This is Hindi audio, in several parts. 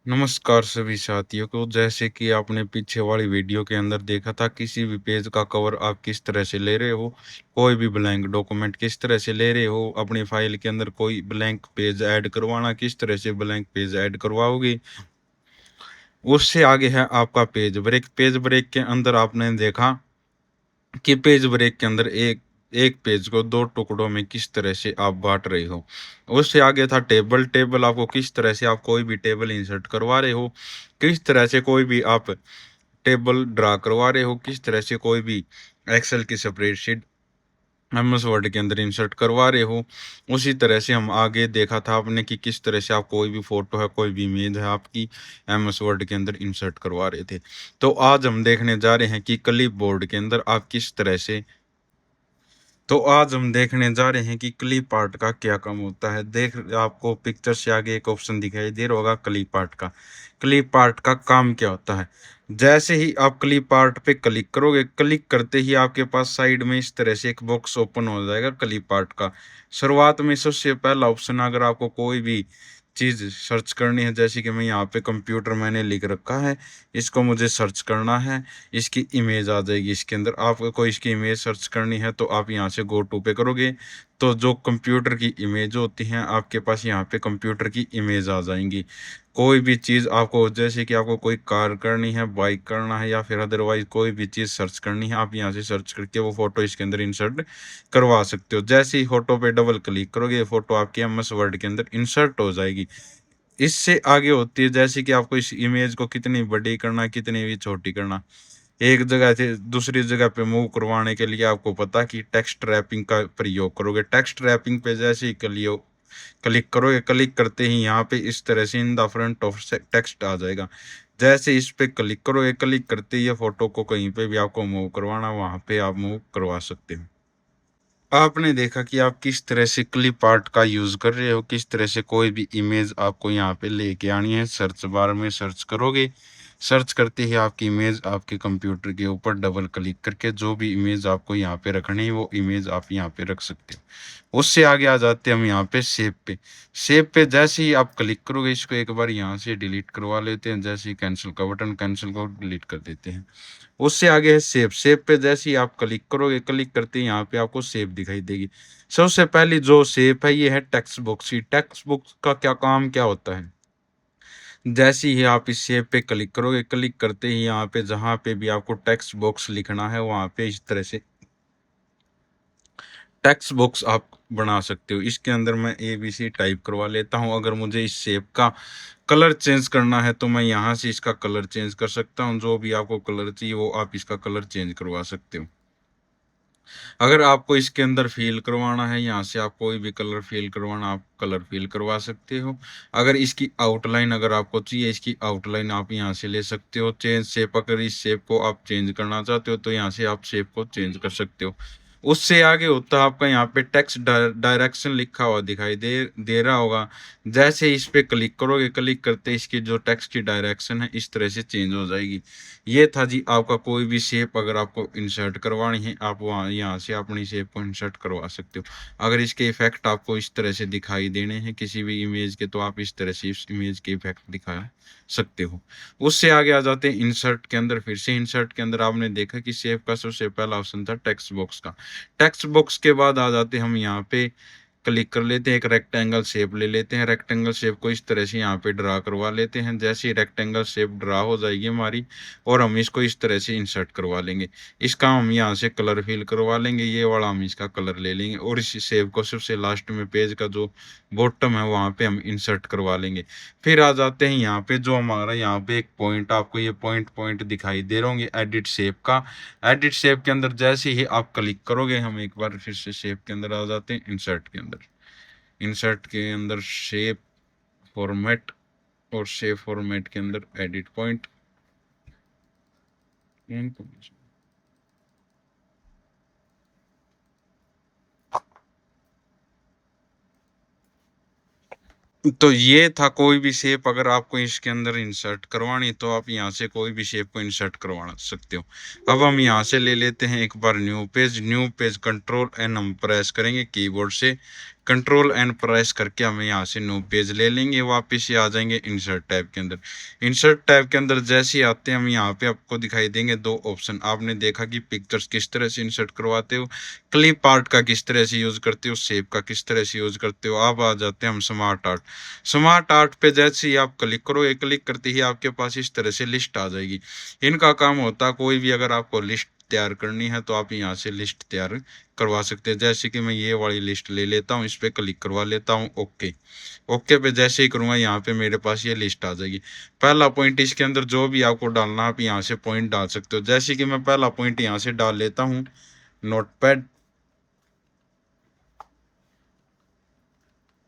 नमस्कार सभी साथियों को। जैसे कि आपने पीछे वाली वीडियो के अंदर देखा था, किसी भी पेज का कवर आप किस तरह से ले रहे हो, कोई भी ब्लैंक डॉक्यूमेंट किस तरह से ले रहे हो, अपनी फाइल के अंदर कोई ब्लैंक पेज ऐड करवाना, किस तरह से ब्लैंक पेज ऐड करवाओगे। उससे आगे है आपका पेज ब्रेक। पेज ब्रेक के अंदर आपने देखा कि पेज ब्रेक के अंदर एक एक पेज को दो टुकड़ों में किस तरह से आप बांट रहे हो। उससे आगे था टेबल। टेबल आपको किस तरह से आप कोई भी टेबल इंसर्ट करवा रहे हो, किस तरह से कोई भी आप टेबल ड्रा करवा रहे हो, किस तरह से कोई भी एक्सेल की स्प्रेडशीट एमएस वर्ड के अंदर इंसर्ट करवा रहे हो। उसी तरह से हम आगे देखा था आपने कि किस तरह से आप कोई भी फोटो है, कोई भी इमेज है आपकी एमएस वर्ड के अंदर इंसर्ट करवा रहे थे। तो आज हम देखने जा रहे हैं कि क्लिप बोर्ड के अंदर आप किस तरह से तो आज हम देखने जा रहे हैं कि क्लिप आर्ट का क्या काम होता है। देख, आपको पिक्चर से आगे एक ऑप्शन दिखाई दे रहा होगा क्लिप आर्ट का। क्लिप आर्ट का काम क्या होता है। जैसे ही आप क्लिप आर्ट पे क्लिक करोगे, क्लिक करते ही आपके पास साइड में इस तरह से एक बॉक्स ओपन हो जाएगा क्लिप आर्ट का। शुरुआत में सबसे पहला ऑप्शन, अगर आपको कोई भी चीज सर्च करनी है, जैसे कि मैं यहाँ पे कंप्यूटर मैंने लिख रखा है, इसको मुझे सर्च करना है, इसकी इमेज आ जाएगी। इसके अंदर आपको इसकी इमेज सर्च करनी है तो आप यहाँ से गो टू पे करोगे तो जो कंप्यूटर की इमेज होती हैं आपके पास यहाँ पे कंप्यूटर की इमेज आ जाएंगी। कोई भी चीज़ आपको, जैसे कि आपको कोई कार करनी है, बाइक करना है, या फिर अदरवाइज कोई भी चीज़ सर्च करनी है, आप यहाँ से सर्च करके वो फोटो इसके अंदर इंसर्ट करवा सकते हो। जैसे ही फोटो पे डबल क्लिक करोगे, फोटो आपके एमएस वर्ड के अंदर इंसर्ट हो जाएगी। इससे आगे होती है जैसे कि आपको इस इमेज को कितनी बड़ी करना, कितनी भी छोटी करना। एक जगह से दूसरी जगह पे मूव करवाने के लिए आपको पता कि टेक्स्ट रैपिंग का प्रयोग करोगे। टेक्स्ट रैपिंग पे जैसे ही क्लिक करोगे, क्लिक करते ही यहाँ पे इस तरह से in the front of text आ जाएगा। जैसे इस पे क्लिक करोगे, क्लिक करते ही फोटो को कहीं पे भी आपको मूव करवाना, वहां पे आप मूव करवा सकते हो। आपने देखा कि आप किस तरह से क्लिप आर्ट का यूज कर रहे हो, किस तरह से कोई भी इमेज आपको यहाँ पे लेके आनी है। सर्च बार में सर्च करोगे, सर्च करते ही आपकी इमेज आपके कंप्यूटर के ऊपर डबल क्लिक करके जो भी इमेज आपको यहाँ पे रखनी है वो इमेज आप यहाँ पे रख सकते हो। उससे आगे आ जाते हैं हम यहाँ पे सेव पे। सेव पे जैसे ही आप क्लिक करोगे, इसको एक बार यहाँ से डिलीट करवा लेते हैं। जैसे ही कैंसिल का बटन, कैंसिल को डिलीट कर देते हैं। उससे आगे है सेव। सेव पे जैसे ही आप क्लिक करोगे, क्लिक करते ही यहाँ पे आपको सेव दिखाई देगी। सबसे पहली जो सेव है ये है टेक्स्ट बॉक्स की। टेक्स्ट बॉक्स का क्या काम क्या होता है। जैसे ही आप इस सेव पे क्लिक करोगे, क्लिक करते ही यहाँ पे जहाँ पे भी आपको टेक्स्ट बॉक्स लिखना है वहाँ पे इस तरह से टेक्स्ट बॉक्स आप बना सकते हो। इसके अंदर मैं ABC टाइप करवा लेता हूँ। अगर मुझे इस शेप का कलर चेंज करना है तो मैं यहाँ से इसका कलर चेंज कर सकता हूँ। जो भी आपको कलर चाहिए वो आप इसका कलर चेंज करवा सकते हो। अगर आपको इसके अंदर फिल करवाना है, यहाँ से आप कोई भी कलर फिल करवाना, आप कलर फिल करवा सकते हो। अगर इसकी आउटलाइन अगर आपको चाहिए, इसकी आउटलाइन आप यहाँ से ले सकते हो। चेंज शेप, अगर इस शेप को आप चेंज करना चाहते हो तो यहाँ से आप शेप को चेंज कर सकते हो। उससे आगे होता है आपका यहाँ पे टेक्स्ट डायरेक्शन लिखा हुआ दिखाई दे दे रहा होगा। जैसे इस पे क्लिक करोगे, क्लिक करते इसकी जो टेक्स्ट की डायरेक्शन है इस तरह से चेंज हो जाएगी। ये था जी आपका कोई भी शेप अगर आपको इंसर्ट करवानी है, आप वहाँ यहाँ से अपनी शेप को इंसर्ट करवा सकते हो। अगर इसके इफेक्ट आपको इस तरह से दिखाई देने हैं किसी भी इमेज के, तो आप इस तरह से इस इमेज के इफेक्ट दिखा सकते हो। उससे आगे आ जाते हैं इंसर्ट के अंदर। फिर से इंसर्ट के अंदर आपने देखा कि शेप का सबसे पहला ऑप्शन था टेक्स्ट बॉक्स का। टेक्स्ट बॉक्स के बाद आ जाते हम यहाँ पे क्लिक कर लेते हैं, एक रेक्टेंगल शेप ले लेते हैं। रेक्टेंगल शेप को इस तरह से यहाँ पे ड्रा करवा लेते हैं। जैसे ही रेक्टेंगल शेप ड्रा हो जाएगी हमारी, और हम इसको इस तरह से इंसर्ट करवा लेंगे। इसका हम यहाँ से कलर फिल करवा लेंगे, ये वाला हम इसका कलर ले लेंगे, और इस शेप को सबसे लास्ट में पेज का जो बॉटम है वहाँ पे हम इंसर्ट करवा लेंगे। फिर आ जाते हैं यहाँ पे, जो हमारा यहाँ पे एक पॉइंट, आपको ये पॉइंट पॉइंट दिखाई दे रहे होंगे एडिट शेप का। एडिट शेप के अंदर जैसे ही आप क्लिक करोगे, हम एक बार फिर से शेप के अंदर आ जाते हैं, इंसर्ट के अंदर। इंसर्ट के अंदर शेप फॉर्मेट, और शेप फॉर्मेट के अंदर एडिट पॉइंट। तो ये था कोई भी शेप अगर आपको इसके अंदर इंसर्ट करवानी तो आप यहाँ से कोई भी शेप को इंसर्ट करवा सकते हो। अब हम यहाँ से ले लेते हैं एक बार new page. New page control N हम प्रेस करेंगे कीबोर्ड से। कंट्रोल एंड प्रेस करके हमें यहाँ से न्यू पेज ले लेंगे। वापस ये आ जाएंगे इंसर्ट टैब के अंदर। इंसर्ट टैब के अंदर जैसे ही आते हैं हम यहाँ पे आपको दिखाई देंगे दो ऑप्शन। आपने देखा कि पिक्चर्स किस तरह से इंसर्ट करवाते हो, क्लिप आर्ट का किस तरह से यूज करते हो, शेप का किस तरह से यूज करते हो। अब आ जाते हैं हम स्मार्ट आर्ट। स्मार्ट आर्ट पे जैसे ही आप क्लिक करो, एक क्लिक करते ही आपके पास इस तरह से लिस्ट आ जाएगी। इनका काम होता है कोई भी अगर आपको लिस्ट तैयार करनी है तो आप यहाँ से लिस्ट तैयार करवा सकते हैं। जैसे कि मैं ये वाली लिस्ट ले लेता हूँ, इस पे क्लिक करवा लेता हूँ, ओके। ओके पे जैसे ही करूँगा यहाँ पे मेरे पास ये लिस्ट आ जाएगी। पहला पॉइंट इसके अंदर जो भी आपको डालना आप यहाँ से पॉइंट डाल सकते हो। जैसे कि मैं पहला पॉइंट यहाँ से डाल लेता हूँ नोटपैड।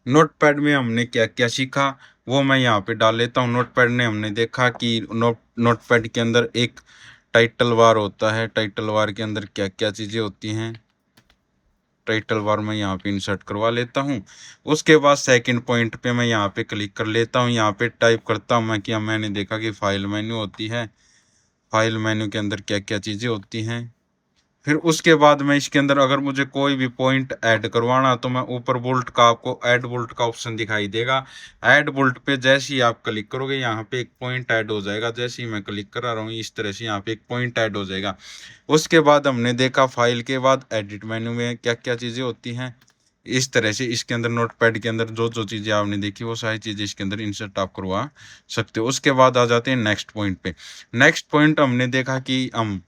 नोटपैड में हमने क्या क्या सीखा वो मैं यहाँ पे डाल लेता हूँ। नोटपैड ने हमने देखा कि नोटपैड के अंदर एक टाइटल बार होता है। टाइटल बार के अंदर क्या क्या चीज़ें होती हैं, टाइटल बार मैं यहाँ पे इंसर्ट करवा लेता हूँ। उसके बाद सेकंड पॉइंट पे मैं यहाँ पे क्लिक कर लेता हूँ। यहाँ पे टाइप करता हूँ मैं कि मैंने देखा कि फाइल मेन्यू होती है। फाइल मेन्यू के अंदर क्या क्या चीज़ें होती हैं। फिर उसके बाद मैं इसके अंदर अगर मुझे कोई भी पॉइंट ऐड करवाना तो मैं ऊपर बोल्ट का आपको ऐड बोल्ट का ऑप्शन दिखाई देगा। ऐड बोल्ट पे जैसे ही आप क्लिक करोगे यहाँ पे एक पॉइंट ऐड हो जाएगा। जैसे ही मैं क्लिक करा रहा हूँ इस तरह से यहाँ पे एक पॉइंट ऐड हो जाएगा। उसके बाद हमने देखा फाइल के बाद एडिट मेन्यू में क्या क्या चीज़ें होती हैं। इस तरह से इसके अंदर नोटपैड के अंदर जो जो चीज़ें आपने देखी वो सारी चीज़ें इसके अंदर इंसर्ट आप करवा सकते हो। उसके बाद आ जाते हैं नेक्स्ट पॉइंट पे। नेक्स्ट पॉइंट हमने देखा कि हम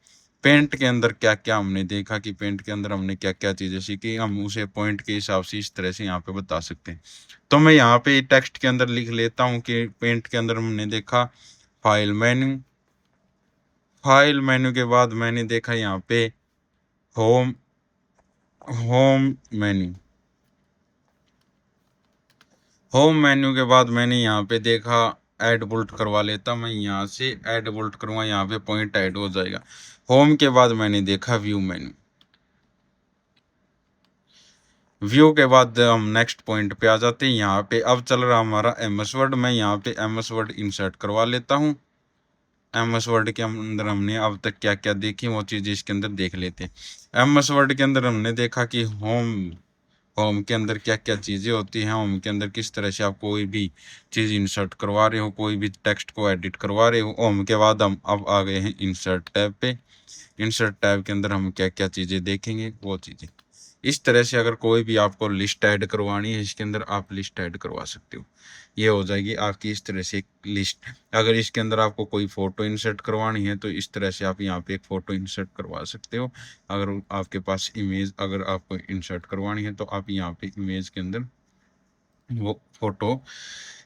पेंट के अंदर क्या क्या हमने देखा कि पेंट के अंदर हमने क्या क्या चीज़ें सीखी, हम उसे पॉइंट के हिसाब से इस तरह से यहाँ पे बता सकते हैं। तो मैं यहाँ पे टेक्स्ट के अंदर लिख लेता हूँ कि पेंट के अंदर हमने देखा फाइल मेन्यू। फाइल मेन्यू के बाद मैंने देखा यहाँ पे home home menu. Home menu के बाद मैंने यहाँ पे देखा ऐड बोल्ट करवा लेता, मैं यहाँ से ऐड बोल्ट करूँगा, यहाँ पे पॉइंट ऐड हो जाएगा। होम के बाद मैंने देखा व्यू मेन्यू। व्यू के बाद हम नेक्स्ट पॉइंट पे आ जाते हैं। यहाँ पे अब चल रहा हमारा एमएस वर्ड। मैं यहाँ पे एमएस वर्ड इंसर्ट करवा लेता हूँ। एमएस वर्ड के अंदर हमने अब तक क्या क्या देखी वो चीज़ इसके अंदर देख लेते हैं। एमएस वर्ड के अंदर हमने देखा कि होम होम के अंदर क्या क्या चीज़ें होती हैं। होम के अंदर किस तरह से आप कोई भी चीज़ इंसर्ट करवा रहे हो, कोई भी टेक्स्ट को एडिट करवा रहे हो। होम के बाद हम अब आ गए हैं इंसर्ट टैब पे। इंसर्ट टैब के अंदर हम क्या क्या चीज़ें देखेंगे वो चीज़ें इस तरह से। अगर कोई भी आपको लिस्ट ऐड करवानी है इसके अंदर आप लिस्ट ऐड करवा सकते हो। ये हो जाएगी आपकी इस तरह से एक लिस्ट। अगर इसके अंदर आपको कोई फ़ोटो इंसर्ट करवानी है तो इस तरह से आप यहाँ पे एक फ़ोटो इंसर्ट करवा सकते हो। अगर आपके पास इमेज अगर आपको इंसर्ट करवानी है तो आप यहाँ पे इमेज के अंदर वो फ़ोटो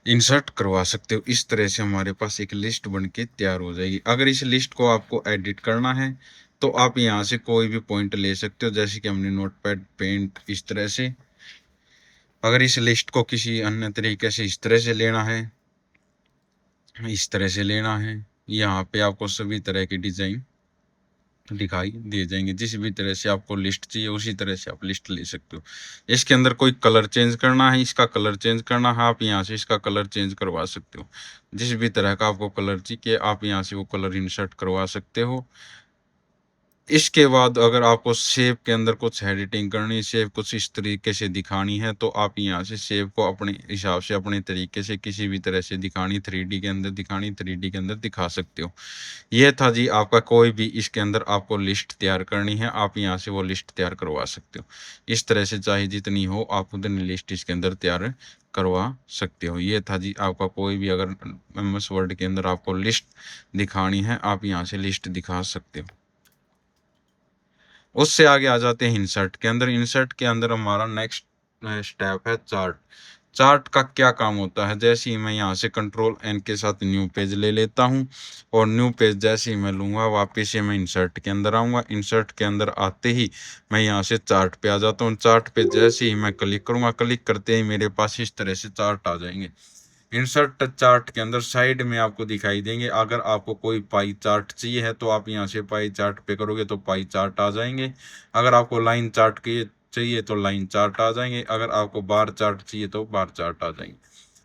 इंसर्ट करवा सकते हो। इस तरह से हमारे पास एक लिस्ट बन के तैयार हो जाएगी। अगर इस लिस्ट को आपको एडिट करना है तो आप यहाँ से कोई भी पॉइंट ले सकते हो। जैसे कि हमने नोटपैड पेंट इस तरह से। अगर इस लिस्ट को किसी अन्य तरीके से इस तरह से लेना है, इस तरह से लेना है, यहाँ पे आपको सभी तरह की डिज़ाइन दिखाई दे जाएंगे। जिस भी तरह से आपको लिस्ट चाहिए उसी तरह से आप लिस्ट ले सकते हो। इसके अंदर कोई कलर चेंज करना है, इसका कलर चेंज करना है, आप यहाँ से इसका कलर चेंज करवा सकते हो। जिस भी तरह का आपको कलर चाहिए आप यहाँ से वो कलर इंसर्ट करवा सकते हो। इसके बाद अगर आपको शेप के अंदर कुछ एडिटिंग करनी, शेप कुछ इस तरीके से दिखानी है तो आप यहाँ से शेप को अपने हिसाब से अपने तरीके से किसी भी तरह से दिखानी, 3D के अंदर दिखानी 3D के अंदर दिखा सकते हो। ये था जी आपका कोई भी इसके अंदर आपको लिस्ट तैयार करनी है आप यहाँ से वो लिस्ट तैयार करवा सकते हो। इस तरह से चाहे जितनी हो आप उतनी लिस्ट इसके अंदर तैयार करवा सकते हो। ये था जी आपका कोई भी अगर MS वर्ड के अंदर आपको लिस्ट दिखानी है आप यहाँ से लिस्ट दिखा सकते हो। उससे आगे आ जाते हैं इंसर्ट के अंदर। इंसर्ट के अंदर हमारा नेक्स्ट स्टेप है चार्ट। चार्ट का क्या काम होता है, जैसे ही मैं यहाँ से कंट्रोल N के साथ न्यू पेज ले लेता हूँ और न्यू पेज जैसे ही मैं लूँगा वापस से मैं इंसर्ट के अंदर आऊँगा। इंसर्ट के अंदर आते ही मैं यहाँ से चार्ट पे आ जाता हूँ। चार्ट पे जैसे ही मैं क्लिक करूँगा, क्लिक करते ही मेरे पास इस तरह से चार्ट आ जाएंगे। इंसर्ट चार्ट के अंदर साइड में आपको दिखाई देंगे। अगर आपको कोई पाई चार्ट चाहिए है तो आप यहाँ से पाई चार्ट पे करोगे तो पाई चार्ट आ जाएंगे। अगर आपको लाइन चार्ट के चाहिए तो लाइन चार्ट आ जाएंगे। अगर आपको बार चार्ट चाहिए तो बार चार्ट आ जाएंगे।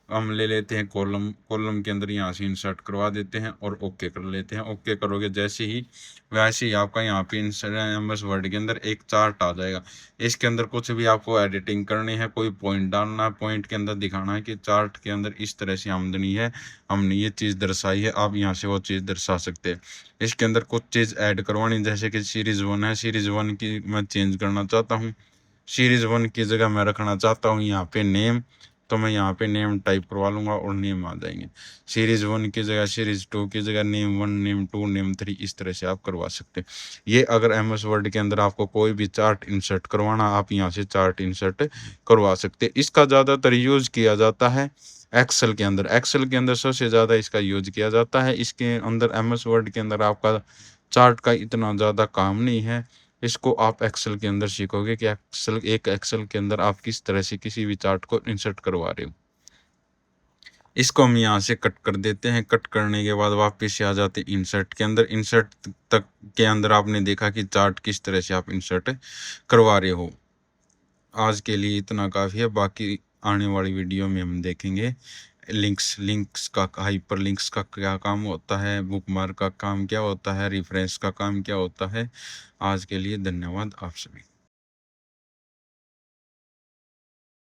हम ले लेते हैं कॉलम, कॉलम के अंदर यहाँ से इंसर्ट करवा देते हैं और ओके कर लेते हैं। ओके करोगे जैसे ही, वैसे ही आपका यहाँ पे एमएस वर्ड के अंदर एक चार्ट आ जाएगा। इसके अंदर कुछ भी आपको एडिटिंग करनी है, कोई पॉइंट डालना है, पॉइंट के अंदर दिखाना है कि चार्ट के अंदर इस तरह से आमदनी है, हमने ये चीज़ दर्शाई है, आप यहाँ से वो चीज़ दर्शा सकते हैं। इसके अंदर कुछ चीज़ ऐड करवानी, जैसे कि सीरीज़ 1 है, सीरीज़ 1 की मैं चेंज करना चाहता हूँ। सीरीज़ 1 की जगह मैं रखना चाहता हूँ यहाँ पे नेम, तो मैं यहाँ पे नेम टाइप करवा लूँगा और नेम आ जाएंगे। सीरीज़ 1 की जगह सीरीज़ 2 की जगह नेम 1, नेम 2, नेम 3, इस तरह से आप करवा सकते हैं। ये अगर एमएस वर्ड के अंदर आपको कोई भी चार्ट इंसर्ट करवाना, आप यहाँ से चार्ट इंसर्ट करवा सकते हैं। इसका ज़्यादातर यूज़ किया जाता है एक्सेल के अंदर। एक्सेल के अंदर सबसे ज़्यादा इसका यूज़ किया जाता है। इसके अंदर एमएस वर्ड के अंदर आपका चार्ट का इतना ज़्यादा काम नहीं है। इसको आप एक्सेल के अंदर सीखोगे कि एक्सेल के अंदर आप किस तरह से किसी भी चार्ट को इंसर्ट करवा रहे हो। इसको हम यहाँ से कट कर देते हैं। कट करने के बाद वापस से आ जाते हैं इंसर्ट के अंदर। इंसर्ट तक के अंदर आपने देखा कि चार्ट किस तरह से आप इंसर्ट करवा रहे हो। आज के लिए इतना काफ़ी है, बाकी आने वाली वीडियो में हम देखेंगे लिंक्स का, हाइपर लिंक्स का क्या काम होता है, बुकमार्क का काम क्या होता है, रेफरेंस का काम क्या होता है। आज के लिए धन्यवाद आप सभी।